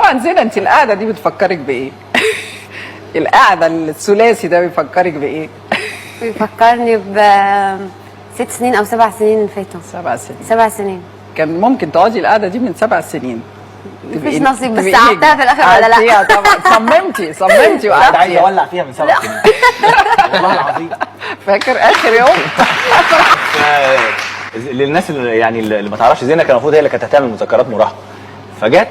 طبعا زينة، انت القعده دي بتفكرك بايه؟ القعده الثلاثي ده بيفكرك بايه؟ بيفكرني ب 6 سنين او 7 سنين اللي فاتوا. 7 سنين. 7 سنين. كان ممكن تقعدي القعده دي من 7 سنين. مفيش نصيب، بس قعدتها في الاخر ولا لا؟ قعدتيها طبعا. صممتي انا عايز وقعدتيها. اولع فيها من 7 سنين. والله العظيم. فاكر اخر يوم؟ للناس اللي يعني اللي ما تعرفش، زينة كان المفروض هي اللي كانت هتعمل مذكرات مراهقه، فجت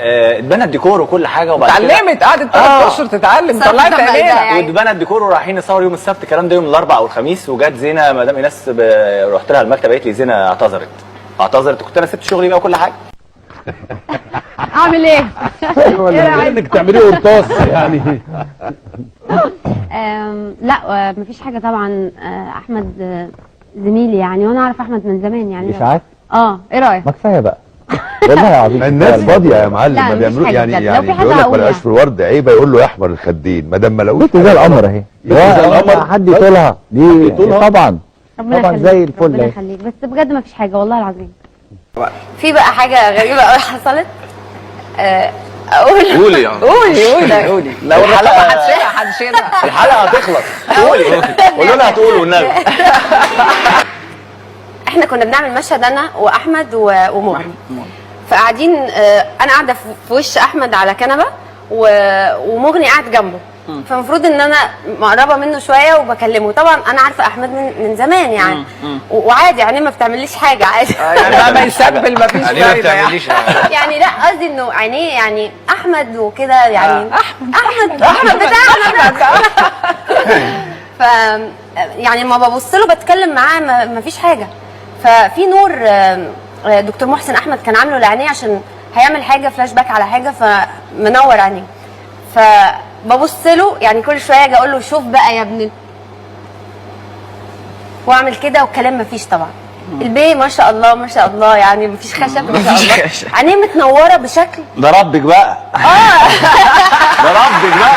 اتبنى الديكور وكل حاجه، وبعد كده اتعلمت، قعدت 3 اشهر تتعلم، طلعت عينيها. واتبنى الديكور ورايحين نصور يوم السبت، الكلام ده يوم الاربعاء او الخميس، وجت زينة مدام ايناس رحت لها المكتب قالت لي زينة اعتذرت، كنت انا سبت شغلي بقى وكل حاجه. اعمل ايه؟ ولا انك تعمليه قرطاس يعني. لا مفيش حاجه طبعا. احمد زميلي يعني، وانا اعرف احمد من زمان يعني. اشاعات؟ ايه رايك؟ ما كفايه بقى والله العظيم. الناس فاضيه يا معلم، لا، ما مفيش بيعملوا حاجة يعني بجد. يعني لو في حاجة بيقول لك ما هقولها. لقاش في الورد عيبه يقول له احمر الخدين، ما دام ما لقوش زي القمر اهي. زي القمر. حد يطولها دي طبعا. ربنا طبعا يخليك، زي الفل ربنا اهي. يخليك، بس بجد مفيش حاجه والله العظيم. في بقى حاجه غريبه قوي حصلت. اقول قولي يعني. قولي لو الحلقه هتشيلها الحلقه هتخلص. قولوا لها هتقولوا والنبي. احنا كنا بنعمل مشهد انا واحمد ومغني، فقاعدين انا قاعده في وش احمد على كنبه ومغني قاعد جنبه، فالمفروض ان انا مقربه منه شويه وبكلمه. طبعا انا عارفه احمد من زمان يعني، وعادي يعني ما بتعملش حاجه عادي. يعني مهما يسبل مفيش يعني ما فايده يعني. بتعمليش يعني لا قصدي انه عينيه يعني احمد وكده يعني. احمد بتاعنا. ف يعني لما ببص له بتكلم معاه ما فيش حاجه. ففي نور دكتور محسن احمد كان عامله لعينيه عشان هيعمل حاجه فلاش باك على حاجه، فمنور عينيه. فببص له يعني كل شويه اجي اقول له شوف بقى يا ابني، واعمل كده والكلام ما فيش طبعا. البيه ما شاء الله ما شاء الله يعني ما فيش خشب ما شاء الله، عينيه متنوره بشكل. ده ربك بقى. ده ربك بقى.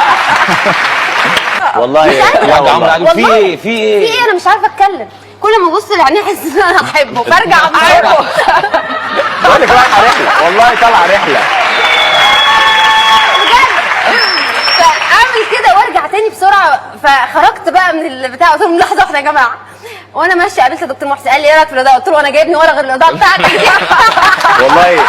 والله يا عمرو في ايه في ايه انا مش عارفه اتكلم. كل ما ابص لعينيه احس ان انا احبه فارجع احبه. بقول لك رايحه رحله، والله طالعه رحله بجد. فاعمل كده وارجع تاني بسرعه، فخرجت بقى من البتاع قلت لهم لحظه واحده يا جماعه، وانا ماشيه قابلت الدكتور محسن قال لي ايه رايك في الاضاءه؟ قلت له انا جايبني ورا غير الاضاءه بتاعتك. والله